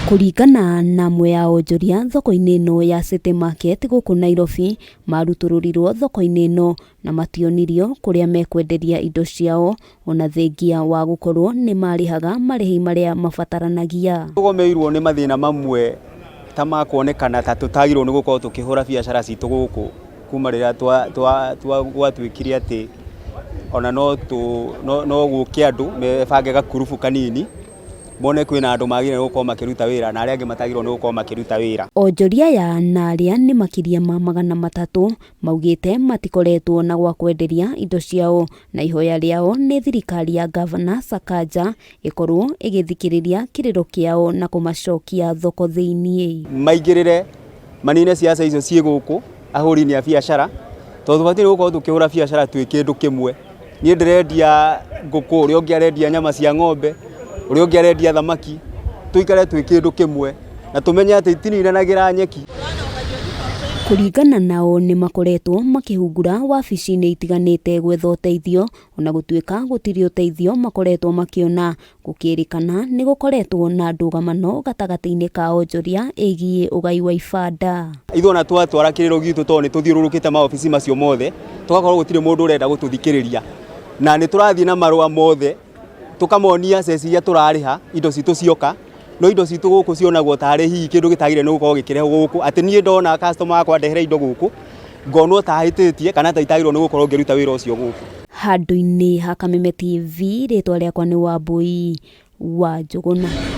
Kũringana na amwe ya onjoria thoko-inĩ ĩno ya City Market gũkũ Nairobi, marutũrũrirwo thoko-inĩ ĩno na mationirwo kũrĩa mekwenderia indo ciao, ona thengia wa gũkorwo nĩ marĩhaga marĩhi marĩa mabataranagia. Tũgomeirwo nĩ mathĩna mamwe ta makuonekana ta tũtagĩrĩirwo nĩ gũkorwo tũkĩhũra biacara citũ gũkũ kuma rĩrĩa gwatuĩkire atĩ ona no gũke andũ mebange gakurubu kanini mone kwĩna andũ magĩrĩirwo gũkorwo makĩruta wĩra na arĩa angĩ matagĩrĩirwo nĩ gũkorwo makĩruta wĩra. Onjoria aya na arĩa nĩ makĩria ma 300 maugĩte matikoretwo na gwa kwenderia indo ciao, na ihoya rĩao nĩ thirikari ya Gavana Sakaja ĩkorwo ĩgĩthikĩrĩria kĩrĩro kĩao na kũmacokia thoko thĩiniĩ. Maingĩrĩre manine ciaca icio ciĩ gũkũ ahũri-inĩ a biacara, tondũ tũbatiĩ gũkorwo tũkĩhũra biacara twĩ kĩndũ kĩmwe. Niĩ ndĩrendia ngũkũ, ũrĩa ũngĩ arendia nyama cia ng'ombe, ũrĩa ũngĩ arendia thamaki, tũikare twĩ kĩndũ kĩmwe na tũmenye atĩ itininanagĩra nyeki. Kũringana nao nĩ makoretwo makĩhungura wabici-inĩ itiganĩte gwetha ũteithio, ona gũtuĩka gũtirĩ ũteithio makoretwo makĩona, gũkĩrĩkana nĩ gũkoretwo na ndũgamano gatagatĩ-inĩ ka onjoria ĩgiĩ ũgai wa ibanda. Ithuĩ ona twatwara kĩrĩro gitũ tondũ nĩ tũthiũrũrũkĩte maobici macio mothe, tũgakorwo gũtirĩ mũndũ ũrenda gũtũthikĩrĩria, na nĩ tũrathiĩ na marũa mothe tũkamonia ceci iria tũrarĩha indo citũ cioka, no indo citũ gũkũ cionagwo tarĩ hihi kĩndũ gĩtagĩrĩire nĩ gũkorwo gĩkĩrehwo gũkũ, atĩ niĩ ndona customer akwa ndehera indo gũkũ ngonwo ta hĩtĩtie kana ta itagĩrĩirwo nĩ gũkorwo ngĩruta wĩra ũcio gũkũ. Handũ-inĩ ha Kameme TV, rĩtwa rĩakwa nĩ Wambui wa Njũgũna.